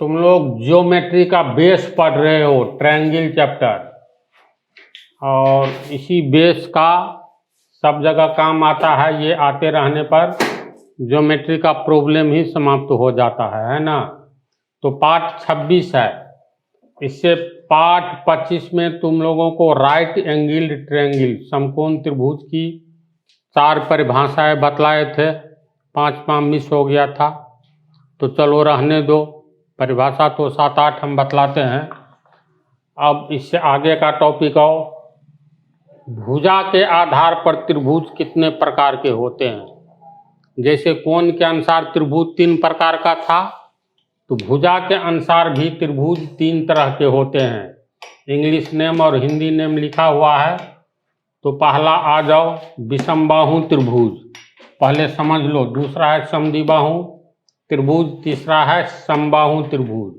तुम लोग ज्योमेट्री का बेस पढ़ रहे हो, ट्रायंगल चैप्टर, और इसी बेस का सब जगह काम आता है। ये आते रहने पर ज्योमेट्री का प्रॉब्लम ही समाप्त हो जाता है ना। तो पार्ट 26 है, इससे पार्ट 25 में तुम लोगों को राइट एंगल ट्रायंगल समकोण त्रिभुज की 4 परिभाषाएं बतलाए थे, 5वां मिस हो गया था। तो चलो रहने दो, परिभाषा तो 7-8 हम बतलाते हैं। अब इससे आगे का टॉपिक आओ, भुजा के आधार पर त्रिभुज कितने प्रकार के होते हैं। जैसे कोण के अनुसार त्रिभुज 3 प्रकार का था, तो भुजा के अनुसार भी त्रिभुज 3 तरह के होते हैं। इंग्लिश नेम और हिंदी नेम लिखा हुआ है। तो पहला आ जाओ, विषमबाहु त्रिभुज, पहले समझ लो। दूसरा है समद्विबाहु त्रिभुज, तीसरा है समबाहु त्रिभुज।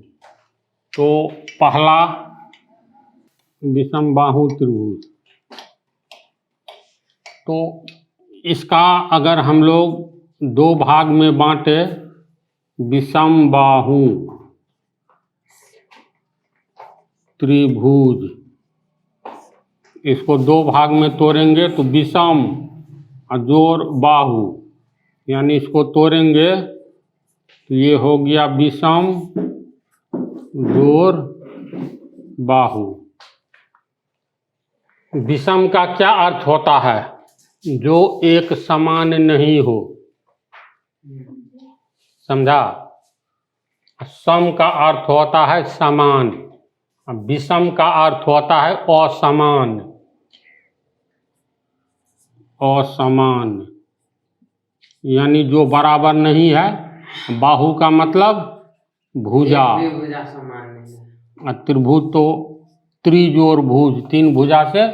तो पहला विषमबाहु त्रिभुज, तो इसका अगर हम लोग 2 भाग में बांटे, विषमबाहु त्रिभुज, इसको 2 भाग में तोड़ेंगे तो विषम जोड़ बाहु, यानी इसको तोड़ेंगे तो ये हो गया विषम जोड़ बाहु। विषम का क्या अर्थ होता है? जो एक समान नहीं हो, समझा। सम का अर्थ होता है समान, विषम का अर्थ होता है असमान। असमान यानी जो बराबर नहीं है। बाहु का मतलब भुजा, त्रिभुज तो त्रिजोड़ भुज, 3 भुजा से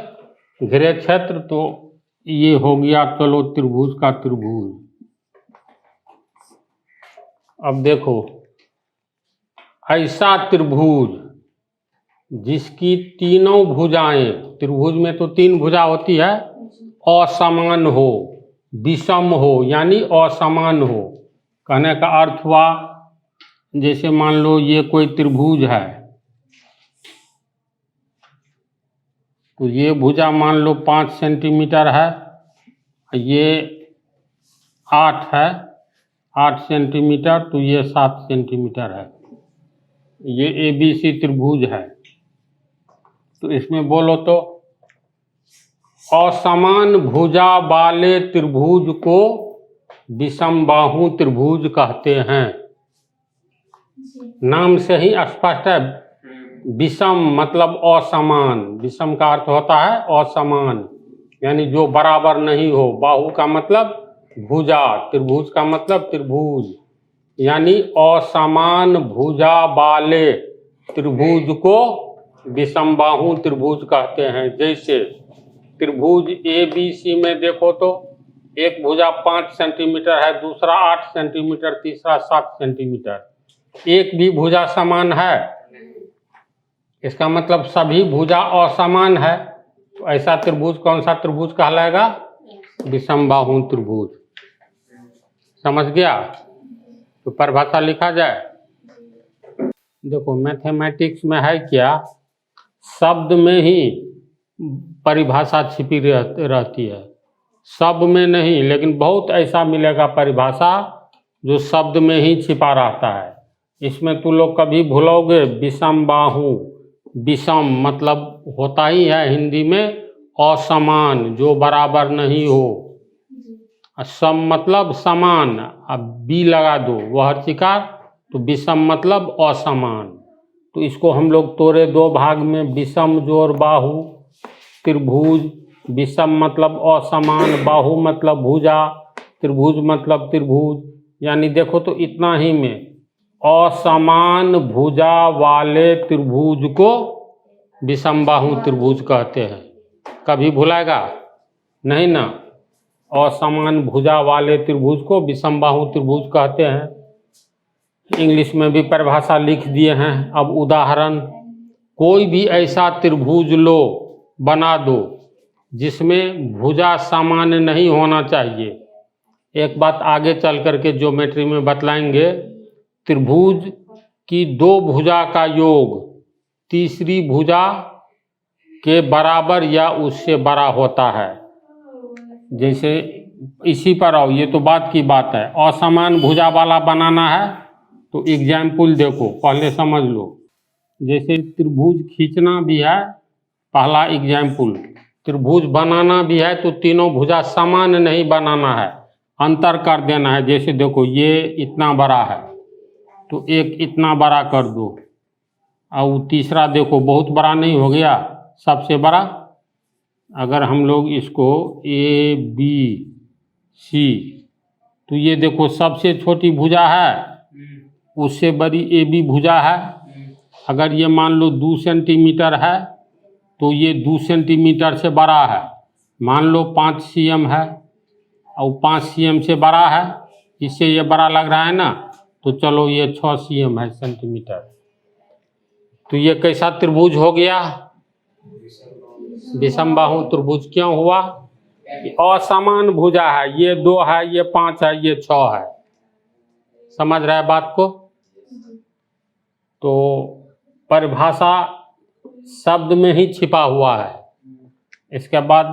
घिरे क्षेत्र, तो ये हो गया चलो त्रिभुज का त्रिभुज। अब देखो, ऐसा त्रिभुज जिसकी तीनों भुजाएं, त्रिभुज में तो 3 भुजा होती है, असमान हो, विषम हो यानी असमान हो। कहने का अर्थ हुआ, जैसे मान लो ये कोई त्रिभुज है, तो ये भुजा मान लो 5 सेंटीमीटर है, ये 8 है, 8 सेंटीमीटर, तो ये 7 सेंटीमीटर है। ये ABC त्रिभुज है। तो इसमें बोलो तो असमान भुजा वाले त्रिभुज को विषमबाहु त्रिभुज कहते हैं। नाम से ही स्पष्ट है, विषम मतलब असमान। विषम का अर्थ होता है असमान, यानी जो बराबर नहीं हो। बाहु का मतलब भुजा, त्रिभुज का मतलब त्रिभुज, यानी असमान भुजा वाले त्रिभुज को विषमबाहु त्रिभुज कहते हैं। जैसे त्रिभुज ABC में देखो तो एक भुजा 5 सेंटीमीटर है, दूसरा 8 सेंटीमीटर, तीसरा 7 सेंटीमीटर। एक भी भुजा समान है, इसका मतलब सभी भुजा असमान है। तो ऐसा त्रिभुज कौन सा त्रिभुज कहलाएगा? विषमबाहु त्रिभुज। समझ गया? तो परिभाषा लिखा जाए। देखो मैथमेटिक्स में है क्या, शब्द में ही परिभाषा छिपी रहती है, शब्द में नहीं। लेकिन बहुत ऐसा मिलेगा परिभाषा जो शब्द में ही छिपा रहता है। इसमें तू लोग कभी भूलोगे विषमबाहु, विषम मतलब होता ही है हिंदी में असमान, जो बराबर नहीं हो। सम मतलब समान, अब बी लगा दो वह चिकार, तो विषम मतलब असमान। तो इसको हम लोग तोड़े 2 भाग में, विषम जोड़ बाहु त्रिभुज। विषम मतलब असमान, बाहु मतलब भुजा, त्रिभुज मतलब त्रिभुज। यानी देखो तो इतना ही में असमान भुजा वाले त्रिभुज को विषमबाहु त्रिभुज कहते हैं। कभी भुलाएगा नहीं ना। असमान भुजा वाले त्रिभुज को विषमबाहु त्रिभुज कहते हैं। इंग्लिश में भी परिभाषा लिख दिए हैं। अब उदाहरण, कोई भी ऐसा त्रिभुज लो, बना दो जिसमें भुजा सामान्य नहीं होना चाहिए। एक बात आगे चल करके ज्योमेट्री में बतलाएंगे। त्रिभुज कि दो भुजा का योग तीसरी भुजा के बराबर या उससे बड़ा होता है। जैसे इसी पर आओ, ये तो बात की बात है। असमान भुजा वाला बनाना है तो एग्जाम्पल देखो, पहले समझ लो। जैसे त्रिभुज खींचना भी है, पहला एग्जाम्पल। त्रिभुज बनाना भी है तो तीनों भुजा समान नहीं बनाना है, अंतर कर देना है। जैसे देखो ये इतना बड़ा है तो एक इतना बड़ा कर दो, और तीसरा देखो बहुत बड़ा नहीं हो गया, सबसे बड़ा। अगर हम लोग इसको ए बी सी, तो ये देखो सबसे छोटी भुजा है, उससे बड़ी ए बी भुजा है। अगर ये मान लो 2 सेंटीमीटर है तो ये 2 सेंटीमीटर से बड़ा है। मान लो 5 cm है और 5 cm से बड़ा है, इससे ये बड़ा लग रहा है ना, तो चलो ये 6 cm है सेंटीमीटर। तो ये कैसा त्रिभुज हो गया? विषमबाहु त्रिभुज। क्यों हुआ? असमान भुजा है, ये 2 है, ये 5 है, ये 6 है। समझ रहे बात को? तो परिभाषा शब्द में ही छिपा हुआ है। इसके बाद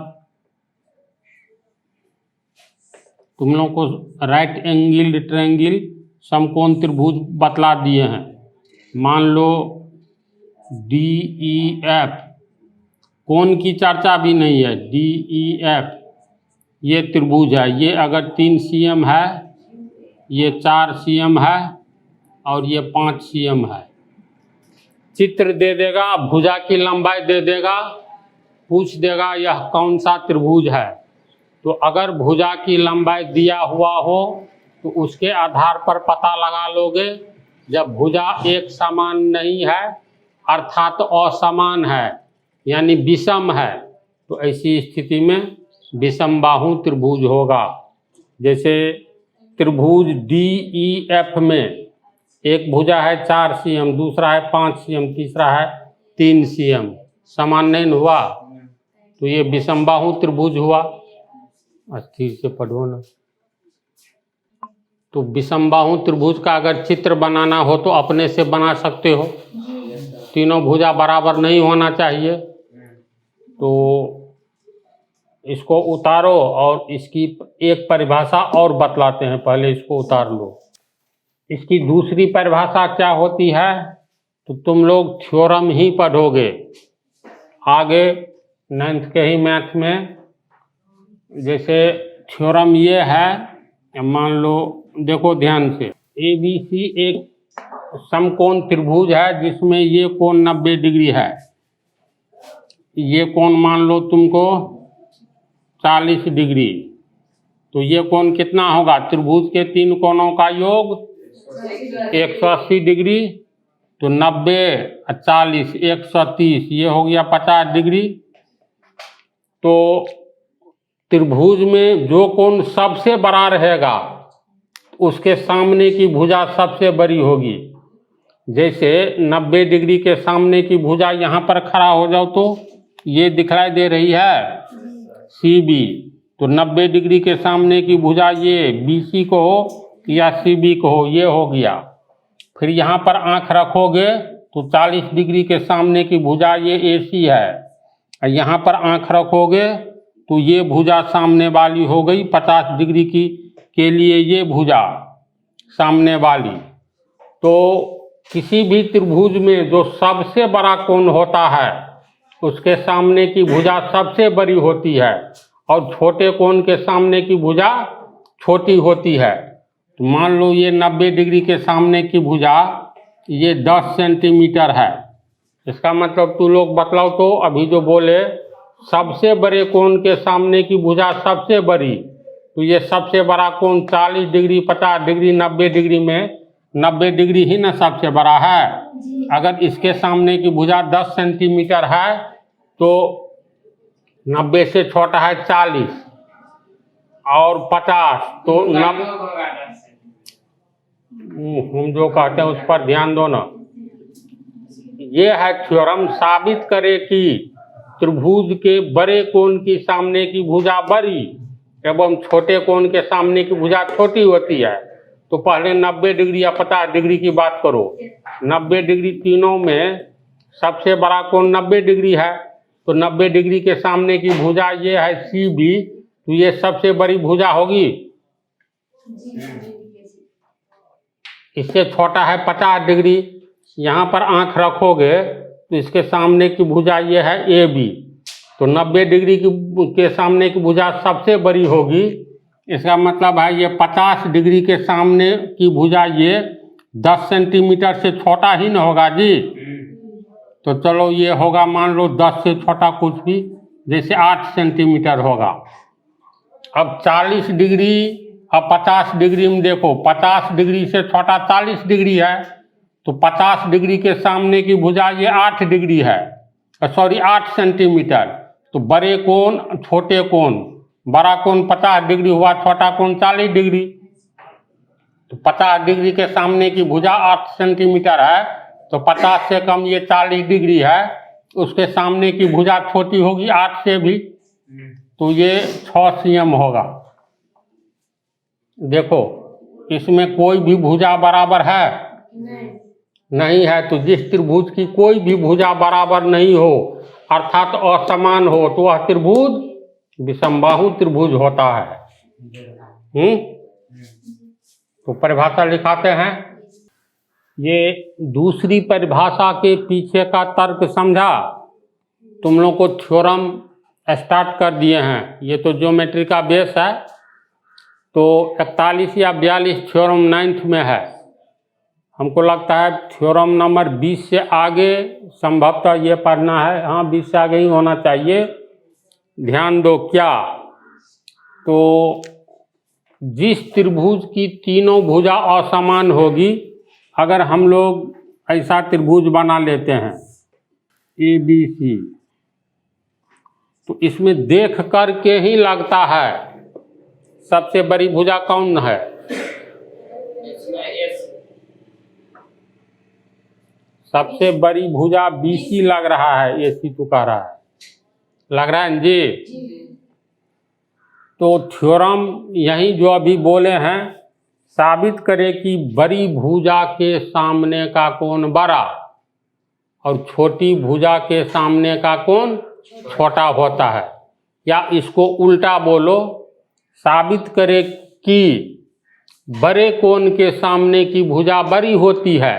तुम लोग को राइट एंगल ट्रायंगल समकोण त्रिभुज बतला दिए हैं। मान लो DEF, कोण की चर्चा भी नहीं है। DEF ये त्रिभुज है। ये अगर 3 cm है, ये 4 cm है और ये 5 cm है। चित्र दे देगा, भुजा की लंबाई दे देगा, पूछ देगा यह कौन सा त्रिभुज है। तो अगर भुजा की लंबाई दिया हुआ हो तो उसके आधार पर पता लगा लोगे। जब भुजा एक समान नहीं है अर्थात असमान है यानी विषम है, तो ऐसी स्थिति में विषमबाहु त्रिभुज होगा। जैसे त्रिभुज DEF में एक भुजा है 4 cm, दूसरा है 5 cm, तीसरा है 3 cm, समान नहीं हुआ, तो ये विषमबाहु त्रिभुज हुआ। अस्थिर से पढ़ो ना। तो विषमबाहु त्रिभुज का अगर चित्र बनाना हो तो अपने से बना सकते हो। तीनों भुजा बराबर नहीं होना चाहिए। तो इसको उतारो और इसकी एक परिभाषा और बतलाते हैं, पहले इसको उतार लो। इसकी दूसरी परिभाषा क्या होती है तो तुम लोग थ्योरम ही पढ़ोगे आगे 9th के ही मैथ में। जैसे थ्योरम ये है, मान लो देखो ध्यान से, ABC एक समकोण त्रिभुज है जिसमें ये कोण 90 डिग्री है। ये कोण मान लो तुमको 40 डिग्री, तो ये कोण कितना होगा? त्रिभुज के 3 कोणों का योग 180 डिग्री, तो 90 और 40 130, ये हो गया 50 डिग्री। तो त्रिभुज में जो कोण सबसे बड़ा रहेगा उसके सामने की भुजा सबसे बड़ी होगी। जैसे 90 डिग्री के सामने की भुजा यहाँ पर खड़ा हो जाओ तो ये दिखलाई दे रही है CB, तो 90 डिग्री के सामने की भुजा ये BC को हो या CB को हो, ये हो गया। फिर यहाँ पर आँख रखोगे तो 40 डिग्री के सामने की भुजा ये AC है, और यहाँ पर आँख रखोगे तो ये भुजा सामने वाली हो गई 50 डिग्री की के लिए ये भुजा सामने वाली। तो किसी भी त्रिभुज में जो सबसे बड़ा कोण होता है उसके सामने की भुजा सबसे बड़ी होती है और छोटे कोण के सामने की भुजा छोटी होती है। तो मान लो ये 90 डिग्री के सामने की भुजा ये 10 सेंटीमीटर है। इसका मतलब तू लोग बतलाओ तो, अभी जो बोले सबसे बड़े कोण के सामने की भुजा सबसे बड़ी, तो ये सबसे बड़ा कोण 40 डिग्री 50 डिग्री 90 डिग्री में 90 डिग्री ही ना सबसे बड़ा है। अगर इसके सामने की भुजा 10 सेंटीमीटर है तो 90 से छोटा है 40 और 50, तो हम जो कहते हैं उस पर ध्यान दो ना। ये है थ्योरम, साबित करे कि त्रिभुज के बड़े कोण की सामने की भुजा बड़ी एवं छोटे कोण के सामने की भुजा छोटी होती है। तो पहले 90 डिग्री या 50 डिग्री की बात करो। 90 डिग्री तीनों में सबसे बड़ा कोण 90 डिग्री है, तो 90 डिग्री के सामने की भुजा ये है CB, तो ये सबसे बड़ी भुजा होगी। इससे छोटा है 50 डिग्री। यहाँ पर आंख रखोगे तो इसके सामने की भुजा ये है AB, तो 90 डिग्री के सामने की भुजा सबसे बड़ी होगी। इसका मतलब है ये 50 डिग्री के सामने की भुजा ये 10 सेंटीमीटर से छोटा ही न होगा जी। तो चलो ये होगा मान लो 10 से छोटा कुछ भी, जैसे 8 सेंटीमीटर होगा। अब 40 डिग्री और 50 डिग्री में देखो, 50 डिग्री से छोटा 40 डिग्री है, तो 50 डिग्री के सामने की भुजा ये 8 डिग्री है, सॉरी 8 सेंटीमीटर। तो बड़े कोण छोटे कोण, बड़ा कोण 50 डिग्री हुआ, छोटा कोण 40 डिग्री। तो 50 डिग्री के सामने की भुजा 8 सेंटीमीटर है, तो 50 से कम ये 40 डिग्री है, उसके सामने की भुजा छोटी होगी 8 से भी, तो ये 6 cm होगा। देखो इसमें कोई भी भुजा बराबर है नहीं है, तो जिस त्रिभुज की कोई भी भुजा बराबर नहीं हो अर्थात असमान हो तो वह त्रिभुज विषमबाहु त्रिभुज होता है। तो परिभाषा लिखाते हैं। ये दूसरी परिभाषा के पीछे का तर्क समझा। तुम लोग को थ्योरम स्टार्ट कर दिए हैं, ये तो ज्योमेट्री का बेस है, तो 41 या 42 थ्योरम 9th में है। हमको लगता है थ्योरम नंबर 20 से आगे संभवतः ये पढ़ना है। हाँ 20 से आगे ही होना चाहिए। ध्यान दो क्या, तो जिस त्रिभुज की तीनों भुजा असमान होगी, अगर हम लोग ऐसा त्रिभुज बना लेते हैं ABC, तो इसमें देख कर के ही लगता है सबसे बड़ी भुजा कौन है। सबसे बड़ी भुजा BC लग रहा है, AC तो कह रहा है, लग रहा है जी। तो थ्योरम यही जो अभी बोले हैं, साबित करे कि बड़ी भुजा के सामने का कोण बड़ा और छोटी भुजा के सामने का कोण छोटा होता है। या इसको उल्टा बोलो, साबित करे कि बड़े कोण के सामने की भुजा बड़ी होती है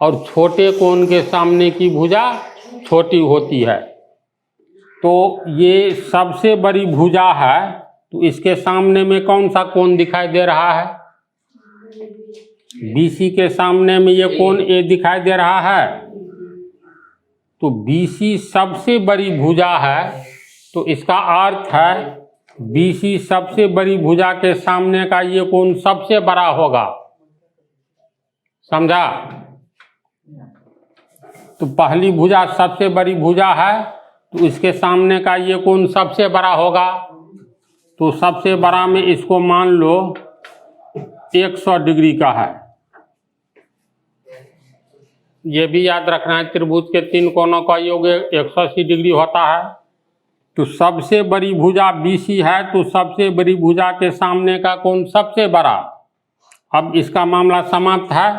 और छोटे कोण के सामने की भुजा छोटी होती है। तो ये सबसे बड़ी भुजा है, तो इसके सामने में कौन सा कोण दिखाई दे रहा है। BC के सामने में ये कोण A दिखाई दे रहा है, तो BC सबसे बड़ी भुजा है, तो इसका अर्थ है BC सबसे बड़ी भुजा के सामने का ये कोण सबसे बड़ा होगा। समझा। तो पहली भुजा सबसे बड़ी भुजा है, तो इसके सामने का ये कोण सबसे बड़ा होगा। तो सबसे बड़ा में इसको मान लो 100 डिग्री का है। ये भी याद रखना है, त्रिभुज के तीन कोणों का योग 180 डिग्री होता है। तो सबसे बड़ी भुजा BC है, तो सबसे बड़ी भुजा के सामने का कोण सबसे बड़ा। अब इसका मामला समाप्त है।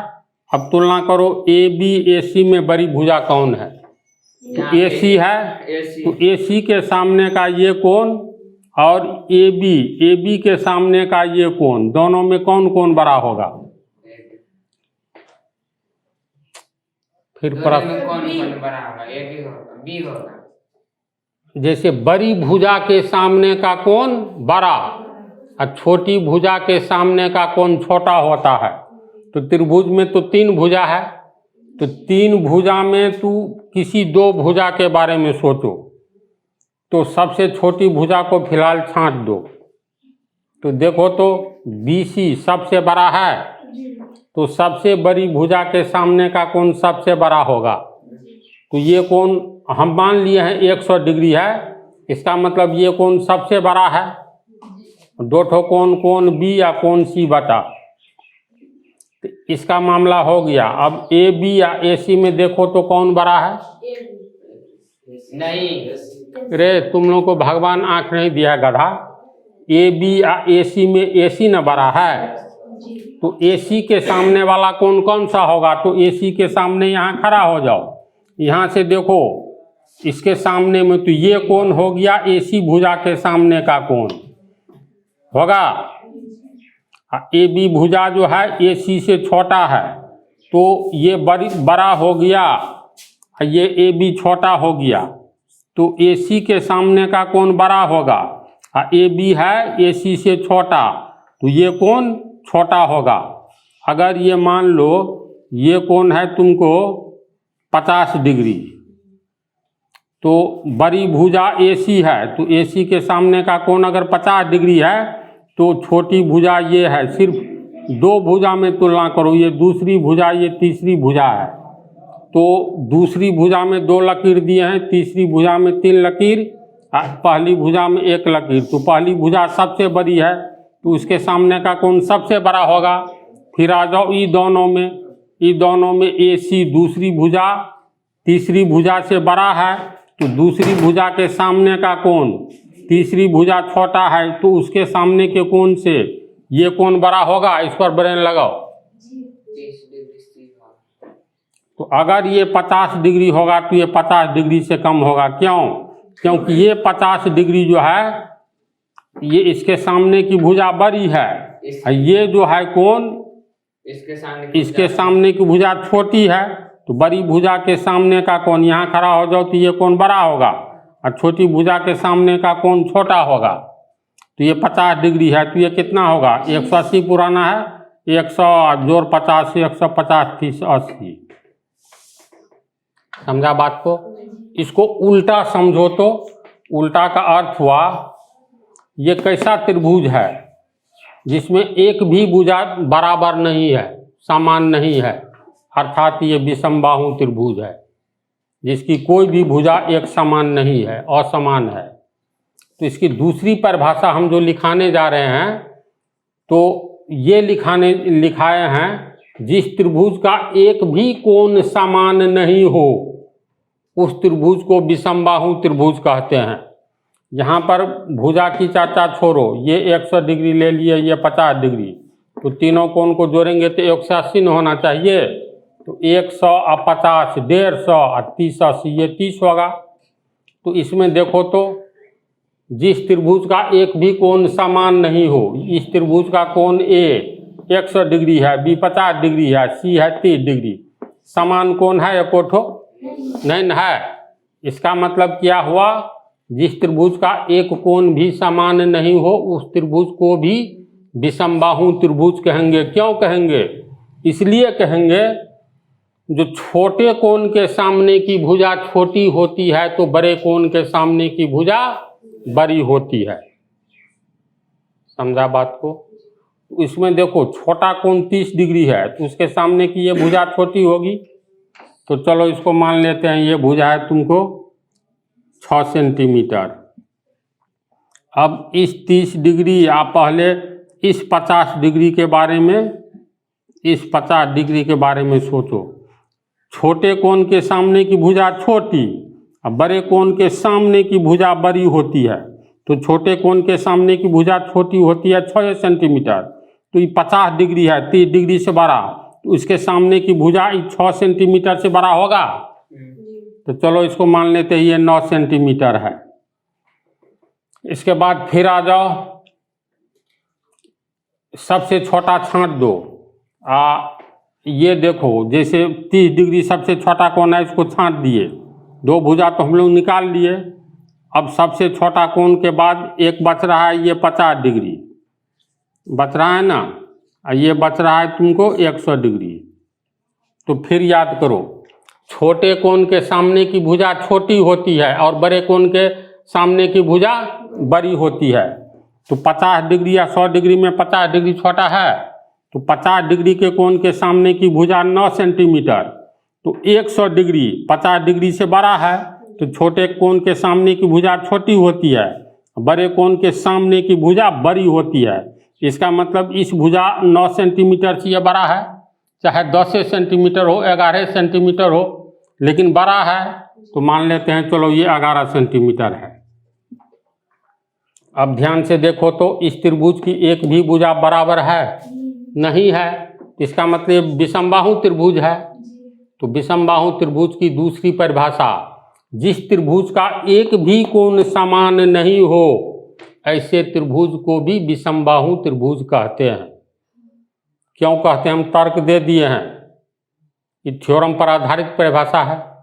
अब तुलना करो AB AC में बड़ी भुजा कौन है। तो AC है, तो AC के सामने का ये कोण और AB के सामने का ये कोण, दोनों में कौन कोण बड़ा होगा। फिर प्रश्न कौन बड़ा होगा, AB होगा, B होगा। जैसे बड़ी भुजा के सामने का कोण बड़ा और छोटी भुजा के सामने का कोण छोटा होता है। तो त्रिभुज में तो 3 भुजा है, तो 3 भुजा में तू किसी 2 भुजा के बारे में सोचो। तो सबसे छोटी भुजा को फिलहाल छांट दो। तो देखो तो BC सबसे बड़ा है, तो सबसे बड़ी भुजा के सामने का कोण सबसे बड़ा होगा। तो ये कोण हम मान लिए हैं 100 डिग्री है, इसका मतलब ये कोण सबसे बड़ा है। 2 ठो कोण B या कोण C बटा। तो इसका मामला हो गया। अब AB या AC में देखो तो कौन बड़ा है। नहीं रे, तुम लोग को भगवान आंख नहीं दिया गधा। AB या AC में AC न बड़ा है, तो AC के सामने वाला कोण कौन सा होगा? तो AC के सामने यहाँ खड़ा हो जाओ, यहाँ से देखो इसके सामने में, तो ये कोण हो गया AC भुजा के सामने का कोण होगा। AB भुजा जो है AC से छोटा है, तो ये बड़ा हो गया, ये AB छोटा हो गया, तो AC के सामने का कोण बड़ा होगा, AB है AC से छोटा, तो ये कोण छोटा होगा। अगर ये मान लो ये कोण है तुमको 50 डिग्री, तो बड़ी भुजा AC है, तो AC के सामने का कोण अगर 50 डिग्री है, तो छोटी भुजा ये है। सिर्फ दो भुजा में तुलना करो, ये दूसरी भुजा, ये तीसरी भुजा है, तो दूसरी भुजा में 2 लकीर दिए हैं, तीसरी भुजा में 3 लकीर, पहली भुजा में 1 लकीर, तो पहली भुजा सबसे बड़ी है, तो उसके सामने का कोण सबसे बड़ा होगा। फिर आ जाओ ई दोनों में AC दूसरी भुजा तीसरी भुजा से बड़ा है, तो दूसरी भुजा के सामने का कोण, तीसरी भुजा छोटा है, तो उसके सामने के कोण से ये कोण बड़ा होगा। इस पर ब्रेन लगाओ। तो अगर ये 50 डिग्री होगा तो ये 50 डिग्री से कम होगा। क्यों? क्योंकि ये 50 डिग्री जो है ये इसके सामने की भुजा बड़ी है, ये जो है कोण इसके सामने की भुजा छोटी है, तो बड़ी भुजा के सामने का कोण, यहाँ खड़ा हो जाओ तो ये कोण बड़ा होगा, और छोटी भुजा के सामने का कोण छोटा होगा। तो ये 50 डिग्री है, तो ये कितना होगा? 180 पुराना है, 100 जोड़ 50 से 150 30 80। समझा बात को? इसको उल्टा समझो तो उल्टा का अर्थ हुआ ये कैसा त्रिभुज है जिसमें एक भी भुजा बराबर नहीं है, समान नहीं है, अर्थात ये विषमबाहु त्रिभुज है जिसकी कोई भी भुजा एक समान नहीं है, असमान है। तो इसकी दूसरी परिभाषा हम जो लिखाने जा रहे हैं, तो ये लिखाए हैं जिस त्रिभुज का एक भी कोण समान नहीं हो उस त्रिभुज को विषमबाहु त्रिभुज कहते हैं। यहाँ पर भुजा की चर्चा छोड़ो, ये 100 डिग्री ले लिए, ये 50 डिग्री, तो तीनों कोण को जोड़ेंगे तो 180 होना चाहिए, तो 100 और 50 150 और 30 80, ये 30 होगा। तो इसमें देखो तो जिस त्रिभुज का एक भी कोण समान नहीं हो, इस त्रिभुज का कोण A 100 डिग्री है, B 50 डिग्री है, C है 30 डिग्री, समान कोण है एकोठो नहीं है। इसका मतलब क्या हुआ? जिस त्रिभुज का एक कोण भी समान नहीं हो उस त्रिभुज को भी विषमबाहु त्रिभुज कहेंगे। क्यों कहेंगे? इसलिए कहेंगे जो छोटे कोण के सामने की भुजा छोटी होती है तो बड़े कोण के सामने की भुजा बड़ी होती है। समझा बात को? इसमें देखो छोटा कोण 30 डिग्री है, तो उसके सामने की ये भुजा छोटी होगी, तो चलो इसको मान लेते हैं ये भुजा है तुमको 6 सेंटीमीटर। अब इस 30 डिग्री आप पहले इस 50 डिग्री के बारे में, इस 50 डिग्री के बारे में सोचो। छोटे कोण के सामने की भुजा छोटी और बड़े कोण के सामने की भुजा बड़ी होती है, तो छोटे कोण के सामने की भुजा छोटी होती है 6 सेंटीमीटर, तो ये 50 डिग्री है, 30 डिग्री से बड़ा, तो इसके सामने की भुजा 6 सेंटीमीटर से बड़ा होगा। तो चलो इसको मान लेते हैं ये 9 सेंटीमीटर है। इसके बाद फिर आ जाओ, सबसे छोटा छांट दो। ये देखो जैसे 30 डिग्री सबसे छोटा कोण है, इसको छांट दिए, 2 भुजा तो हम लोग निकाल लिए। अब सबसे छोटा कोण के बाद एक बच रहा है, ये 50 डिग्री बच रहा है ना, और ये बच रहा है तुमको 100 डिग्री। तो फिर याद करो, छोटे कोण के सामने की भुजा छोटी होती है और बड़े कोण के सामने की भुजा बड़ी होती है। तो 50 डिग्री या 100 डिग्री में 50 डिग्री छोटा है, तो 50 डिग्री के कोण के सामने की भुजा 9 सेंटीमीटर, तो 100 डिग्री 50 डिग्री से बड़ा है, तो छोटे कोण के सामने की भुजा छोटी होती है, बड़े कोण के सामने की भुजा बड़ी होती है। इसका मतलब इस भुजा 9 सेंटीमीटर से ये बड़ा है, चाहे 10 सेंटीमीटर हो, 11 सेंटीमीटर हो, लेकिन बड़ा है, तो मान लेते हैं चलो ये 11 सेंटीमीटर है। अब ध्यान से देखो तो इस त्रिभुज की एक भी भुजा बराबर है नहीं है, इसका मतलब विषमबाहु त्रिभुज है। तो विषमबाहु त्रिभुज की दूसरी परिभाषा, जिस त्रिभुज का एक भी कोण समान नहीं हो ऐसे त्रिभुज को भी विषमबाहु त्रिभुज कहते हैं। क्यों कहते हैं, हम तर्क दे दिए हैं, ये थ्योरम पर आधारित परिभाषा है।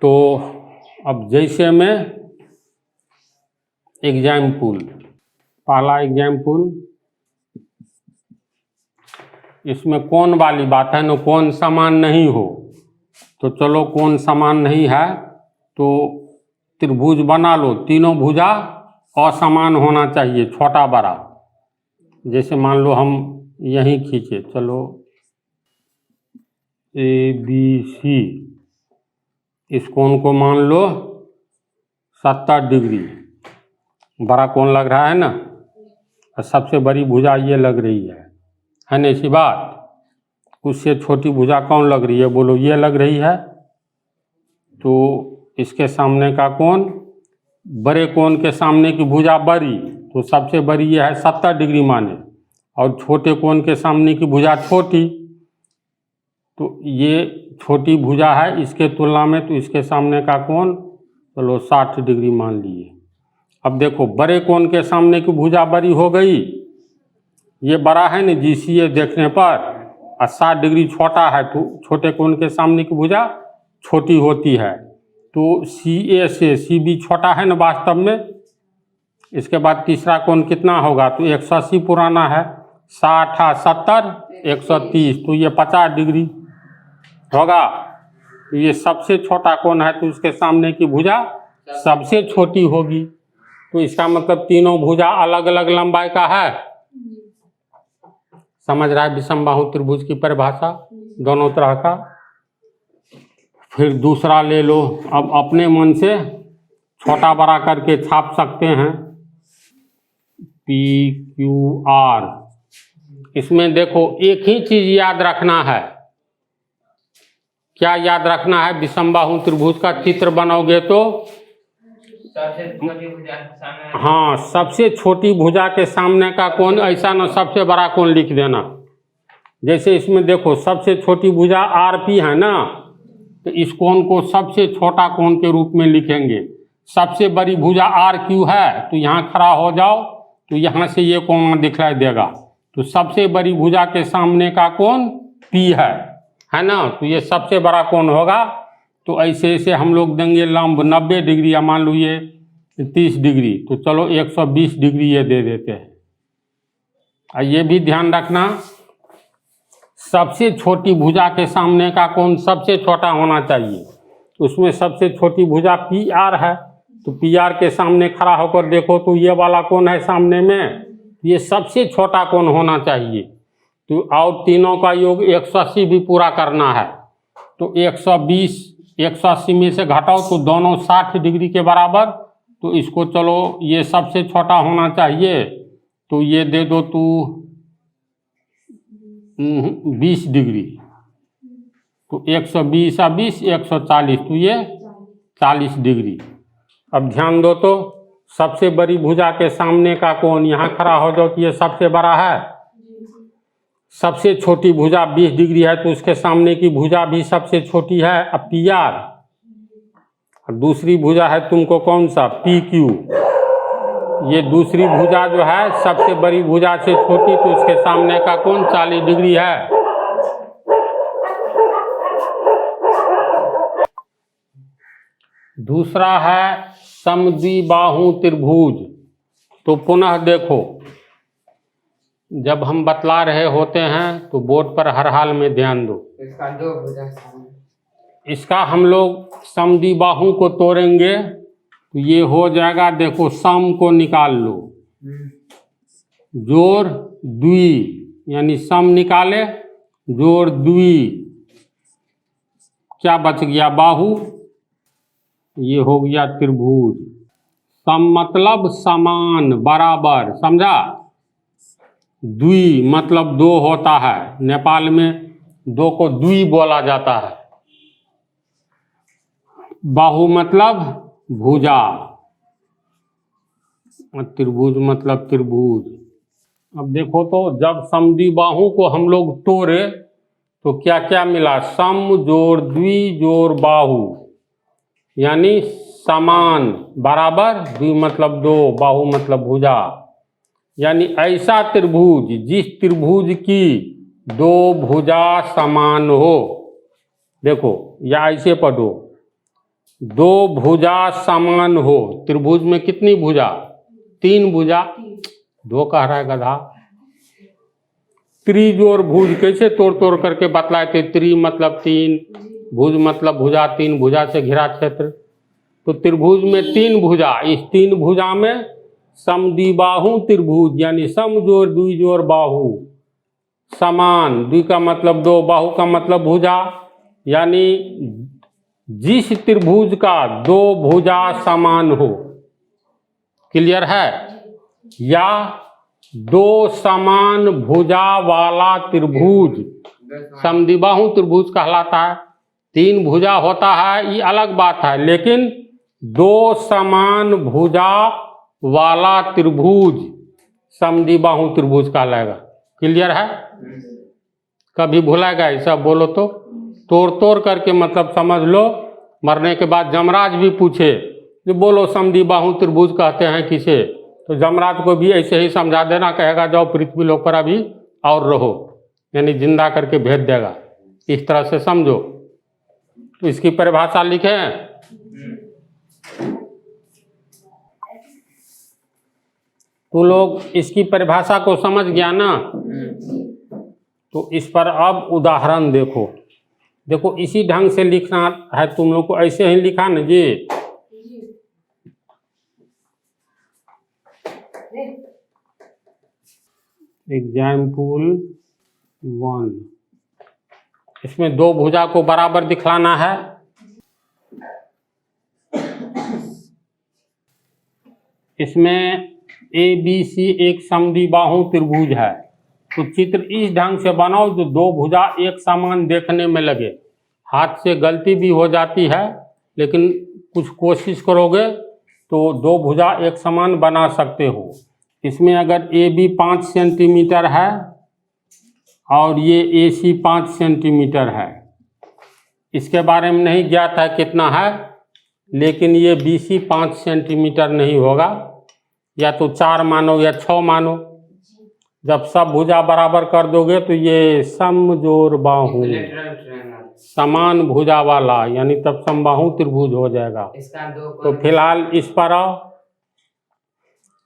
तो अब जैसे में एग्जाम्पल, पहला एग्जाम्पल, इसमें कोण वाली बात है ना, कोण समान नहीं हो, तो चलो कोण समान नहीं है तो त्रिभुज बना लो, तीनों भुजा असमान होना चाहिए, छोटा बड़ा। जैसे मान लो हम यहीं खींचे, चलो ABC, इस कोण को मान लो 70 डिग्री, बड़ा कोण लग रहा है ना, और सबसे बड़ी भुजा ये लग रही है ना, ऐसी बात। उससे छोटी भुजा कौन लग रही है, बोलो, ये लग रही है। तो इसके सामने का कोण, बड़े कोण के सामने की भुजा बड़ी, तो सबसे बड़ी ये है 70 डिग्री माने, और छोटे कोण के सामने की भुजा छोटी, तो ये छोटी भुजा है इसके तुलना में, तो इसके सामने का कोण चलो 60 डिग्री मान लिए। अब देखो, बड़े कोण के सामने की भुजा बड़ी हो गई, ये बड़ा है ना GCA देखने पर, और 60 डिग्री छोटा है, तो छोटे कोण के सामने की भुजा छोटी होती है, तो CA से CB छोटा है ना वास्तव में। इसके बाद तीसरा कोण कितना होगा, तो 180 पुराना है, 60 70 130, तो ये 50 डिग्री होगा। तो ये सबसे छोटा कोण है, तो उसके सामने की भुजा सबसे छोटी होगी। तो इसका मतलब तीनों भुजा अलग अलग लंबाई का है। समझ रहा है विषमबाहु त्रिभुज की परिभाषा दोनों तरह का। फिर दूसरा ले लो, अब अपने मन से छोटा बड़ा करके छाप सकते हैं, PQR। इसमें देखो एक ही चीज याद रखना है, क्या याद रखना है, विषमबाहु त्रिभुज का चित्र बनाओगे तो हाँ, सबसे छोटी भुजा के सामने का कोण ऐसा ना सबसे बड़ा कोण लिख देना। जैसे इसमें देखो सबसे छोटी भुजा RP है ना, तो इस कोण को सबसे छोटा कोण के रूप में लिखेंगे। सबसे बड़ी भुजा RQ है, तो यहाँ खड़ा हो जाओ, तो यहाँ से ये कोण दिखलाई देगा, तो सबसे बड़ी भुजा के सामने का कोण P है ना, तो ये सबसे बड़ा कोण होगा। तो ऐसे ऐसे हम लोग देंगे लंब 90 डिग्री, या मान लो ये 30 डिग्री, तो चलो 120 डिग्री ये दे देते हैं। और ये भी ध्यान रखना, सबसे छोटी भुजा के सामने का कोण सबसे छोटा होना चाहिए। उसमें सबसे छोटी भुजा PR है, तो PR के सामने खड़ा होकर देखो तो ये वाला कोण है सामने में, ये सबसे छोटा कोण होना चाहिए। तो और तीनों का योग 180 भी पूरा करना है, तो 120 180 में से घटाओ तो दोनों 60 डिग्री के बराबर। तो इसको चलो ये सबसे छोटा होना चाहिए, तो ये दे दो तू 20 डिग्री, तो 120 और 20 140, तो ये 40 डिग्री। अब ध्यान दो, तो सबसे बड़ी भुजा के सामने का कोण यहाँ खड़ा हो जाओ तो ये सबसे बड़ा है। सबसे छोटी भुजा 20 डिग्री है, तो उसके सामने की भुजा भी सबसे छोटी है, अब PR। दूसरी भुजा है तुमको कौन सा, PQ। ये दूसरी भुजा जो है सबसे बड़ी भुजा से छोटी, तो उसके सामने का कोण 40 डिग्री है। दूसरा है समद्विबाहु त्रिभुज। तो पुनः देखो, जब हम बतला रहे होते हैं तो बोर्ड पर हर हाल में ध्यान दो। इसका दो भुजा, इसका हम लोग समद्विबाहु को तोड़ेंगे तो ये हो जाएगा, देखो सम को निकाल लो, जोड़ द्वि, यानी सम निकाले जोड़ द्वि, क्या बच गया, बाहु, ये हो गया त्रिभुज। सम मतलब समान बराबर, समझा। द्वि मतलब दो होता है, नेपाल में दो को द्वि बोला जाता है। बाहु मतलब भुजा, त्रिभुज मतलब त्रिभुज। अब देखो तो जब समद्विबाहु को हम लोग तोड़े तो क्या क्या मिला, सम जोड़ द्वि जोड़ बाहु, यानी समान बराबर, द्वि मतलब दो, बाहु मतलब भुजा, यानी ऐसा त्रिभुज जिस त्रिभुज की दो भुजा समान हो। देखो या ऐसे पढ़ो, दो भुजा समान हो, त्रिभुज में कितनी भुजा, तीन भुजा, दो कह रहा है गधा। त्रिजोड़ भुज कैसे तोड़ तोड़ करके बतलाए थे, त्रि मतलब तीन, भुज मतलब भुजा, तीन भुजा से घिरा क्षेत्र, तो त्रिभुज में तीन भुजा, इस तीन भुजा में समद्विबाहु त्रिभुज यानी सम जोड़ द्वि जोड़ बाहु समान, द्वि का मतलब दो, बाहु का मतलब भुजा, यानी जिस त्रिभुज का दो भुजा समान हो, क्लियर है, या दो समान भुजा वाला त्रिभुज समद्विबाहु त्रिभुज कहलाता है। तीन भुजा होता है ये अलग बात है, लेकिन दो समान भुजा वाला त्रिभुज समद्विबाहु त्रिभुज कहलाएगा। क्लियर है, कभी भुलाएगा ऐसा बोलो तो तोड़ तोड़ करके मतलब समझ लो। मरने के बाद जमराज भी पूछे जो बोलो समद्विबाहु त्रिभुज कहते हैं किसे, तो जमराज को भी ऐसे ही समझा देना, कहेगा जाओ पृथ्वी लोक पर अभी और रहो, यानी जिंदा करके भेज देगा। इस तरह से समझो। तो इसकी परिभाषा लिखे हैं, तो लोग इसकी परिभाषा को समझ गया ना। तो इस पर अब उदाहरण देखो, देखो इसी ढंग से लिखना है तुम लोग को, ऐसे ही लिखा ना जी। एग्जाम्पल 1, इसमें दो भुजा को बराबर दिखलाना है। इसमें ABC एक समद्विबाहु त्रिभुज है, तो चित्र इस ढंग से बनाओ जो दो भुजा एक समान देखने में लगे। हाथ से गलती भी हो जाती है, लेकिन कुछ कोशिश करोगे तो दो भुजा एक समान बना सकते हो। इसमें अगर AB 5 सेंटीमीटर है और ये AC 5 सेंटीमीटर है, इसके बारे में नहीं ज्ञात है कितना है, लेकिन ये BC 5 सेंटीमीटर नहीं होगा, या तो 4 मानो या 6 मानो। जब सब भुजा बराबर कर दोगे तो ये समजोड़ बाहु समान भुजा वाला, यानी तब समबाहु त्रिभुज हो जाएगा। तो फिलहाल इस पर आओ,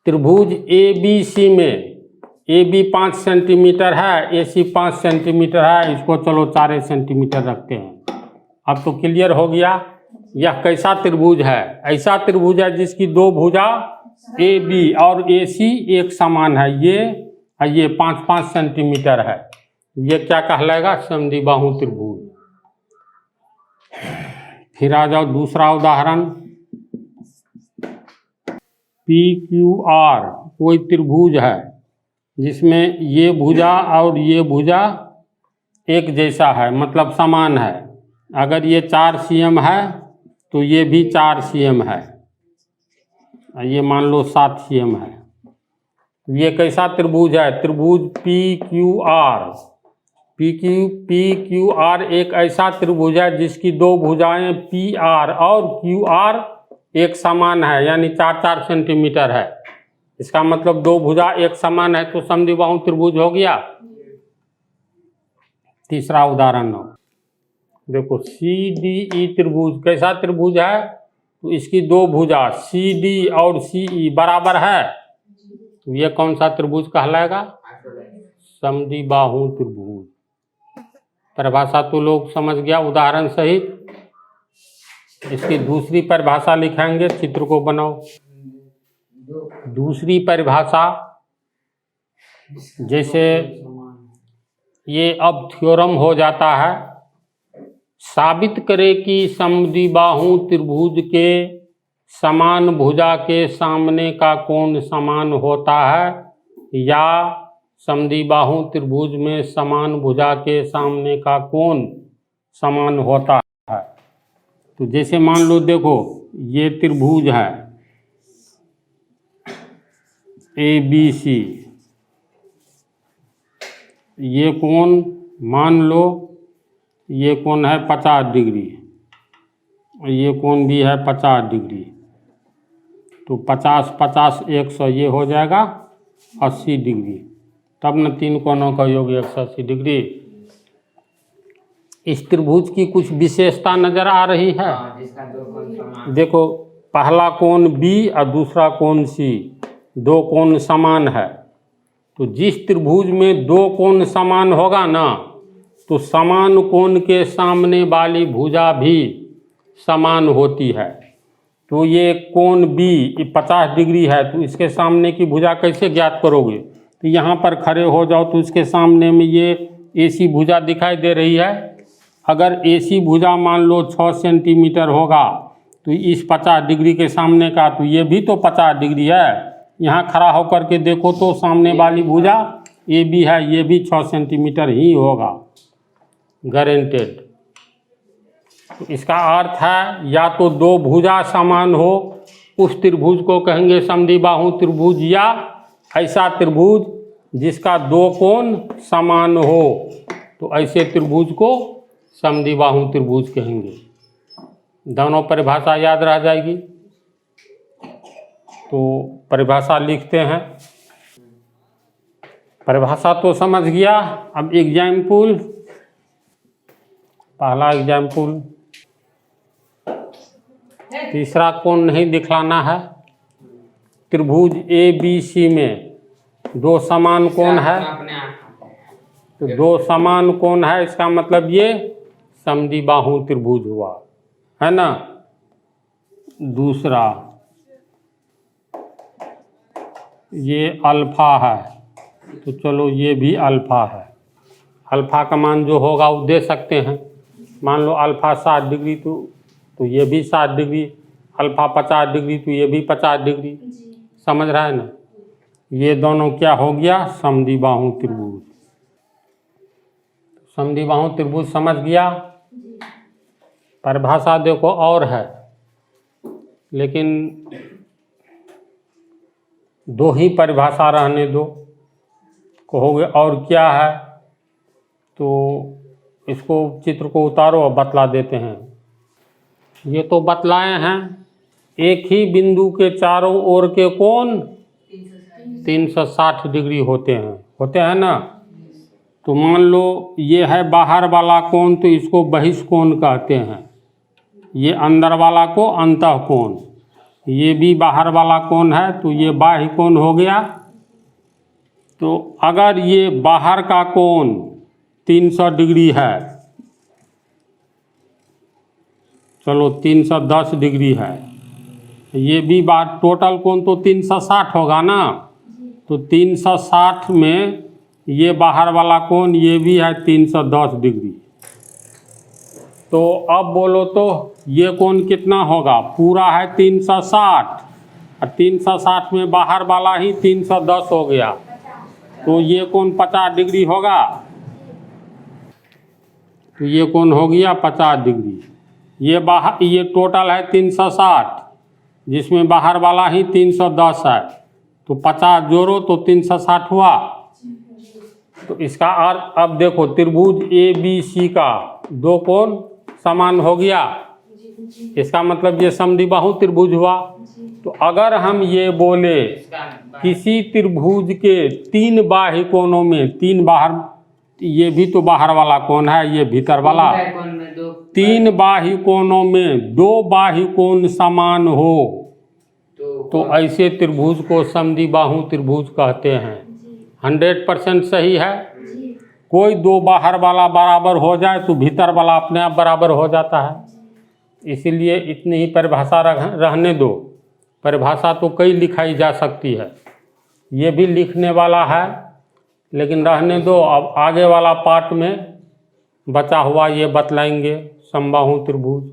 त्रिभुज ABC में AB 5 सेंटीमीटर है, AC 5 सेंटीमीटर है, इसको चलो 4 सेंटीमीटर रखते हैं। अब तो क्लियर हो गया यह कैसा त्रिभुज है। ऐसा त्रिभुज है जिसकी दो भुजा AB और AC एक समान है, ये 5-5 सेंटीमीटर है, ये क्या कहलाएगा, समद्विबाहु त्रिभुज। फिर आ जाओ दूसरा उदाहरण, PQR कोई त्रिभुज है जिसमें ये भुजा और ये भुजा एक जैसा है, मतलब समान है। अगर ये 4 cm है तो ये भी 4 cm है, ये मान लो 7 cm है। ये कैसा त्रिभुज है, त्रिभुज PQR एक ऐसा त्रिभुज है जिसकी दो भुजाएं PR और QR एक समान है, यानी 4-4 सेंटीमीटर है। इसका मतलब दो भुजा एक समान है तो समद्विबाहु त्रिभुज हो गया। तीसरा उदाहरण हो, देखो CDE त्रिभुज कैसा त्रिभुज है, तो इसकी दो भुजा CD और CE बराबर है, तो ये कौन सा त्रिभुज कहलाएगा, समद्विबाहु त्रिभुज। परिभाषा तो लोग समझ गया उदाहरण सहित। इसकी दूसरी परिभाषा लिखेंगे, चित्र को बनाओ। दूसरी परिभाषा, जैसे ये अब थ्योरम हो जाता है, साबित करे कि समद्विबाहु त्रिभुज के समान भुजा के सामने का कोण समान होता है, या समद्विबाहु त्रिभुज में समान भुजा के सामने का कोण समान होता है। तो जैसे मान लो, देखो ये त्रिभुज है ABC, ये कोण मान लो ये कोण है 50 डिग्री, ये कोण भी है 50 डिग्री, तो 50 50 100 ये हो जाएगा 80 डिग्री। तब न तीन कोणों का योग 180 डिग्री। इस त्रिभुज की कुछ विशेषता नजर आ रही है। जिसका दो कोण समान। देखो पहला कोण B और दूसरा कोण C, दो कोण समान है। तो जिस त्रिभुज में दो कोण समान होगा ना, तो समान कोण के सामने वाली भुजा भी समान होती है। तो ये कोण B ये 50 डिग्री है, तो इसके सामने की भुजा कैसे ज्ञात करोगे? तो यहाँ पर खड़े हो जाओ तो इसके सामने में ये AC भुजा दिखाई दे रही है। अगर AC भुजा मान लो 6 सेंटीमीटर होगा, तो इस 50 डिग्री के सामने का तो ये भी तो 50 डिग्री है। यहाँ खड़ा होकर के देखो तो सामने वाली भुजा ये भी है, ये भी 6 सेंटीमीटर ही होगा, गारंटेड। तो इसका अर्थ है या तो दो भुजा समान हो, उस त्रिभुज को कहेंगे समद्विबाहु त्रिभुज, या ऐसा त्रिभुज जिसका दो कोण समान हो, तो ऐसे त्रिभुज को समद्विबाहु त्रिभुज कहेंगे। दोनों परिभाषा याद रह जाएगी। तो परिभाषा लिखते हैं। परिभाषा तो समझ गया। अब एग्जाम्पल, पहला एग्जाम्पल, तीसरा कोण नहीं दिखलाना है। त्रिभुज ABC में दो समान कोण है, तो दो समान कोण है, इसका मतलब ये समद्विबाहु त्रिभुज हुआ, है ना। दूसरा ये अल्फा है, तो चलो ये भी अल्फा है। अल्फा का मान जो होगा वो दे सकते हैं। मान लो अल्फा 60 डिग्री, तो ये भी 60 डिग्री। अल्फा 50 डिग्री, तो ये भी 50 डिग्री। समझ रहा है ना। ये दोनों क्या हो गया? समद्विबाहु त्रिभुज। समद्विबाहु त्रिभुज समझ गया। परिभाषा देखो और है, लेकिन दो ही परिभाषा रहने दो। कहोगे और क्या है, तो इसको चित्र को उतारो और बतला देते हैं। ये तो बतलाए हैं। एक ही बिंदु के चारों ओर के कोण 360 डिग्री होते हैं ना। तो मान लो ये है बाहर वाला कोण, तो इसको बहिष्कोण कहते हैं। ये अंदर वाला को अंतः कोण। ये भी बाहर वाला कोण है, तो ये बाह्य कोण हो गया। तो अगर ये बाहर का कोण 300 डिग्री है, चलो 310 डिग्री है, ये भी बात टोटल कोण तो 360 होगा ना। तो 360 में ये बाहर वाला कोण ये भी है 310 डिग्री। तो अब बोलो तो ये कोण कितना होगा? पूरा है 360, और 360 में बाहर वाला ही 310 हो गया, तो ये कोण 50 डिग्री होगा। तो ये कोण हो गया 50 डिग्री। ये टोटल है 360, जिसमें बाहर वाला ही 310 है, तो 50 जोड़ो तो 360 हुआ। तो इसका अर्थ अब देखो, त्रिभुज ABC का दो कोण समान हो गया, इसका मतलब ये समद्विबाहु त्रिभुज हुआ। तो अगर हम ये बोले किसी त्रिभुज के तीन बाह्य कोणों में, तीन बाहर, ये भी तो बाहर वाला कोण है, ये भीतर वाला, तीन बाह्य कोणों में दो बाह्य कोण समान हो, तो ऐसे त्रिभुज को समद्विबाहु त्रिभुज कहते हैं। 100% सही है। कोई दो बाहर वाला बराबर हो जाए तो भीतर वाला अपने आप बराबर हो जाता है। इसीलिए इतनी ही परिभाषा रहने दो। परिभाषा तो कई लिखाई जा सकती है, ये भी लिखने वाला है, लेकिन रहने दो। अब आगे वाला पार्ट में बचा हुआ ये बतलाएंगे समबाहु त्रिभुज।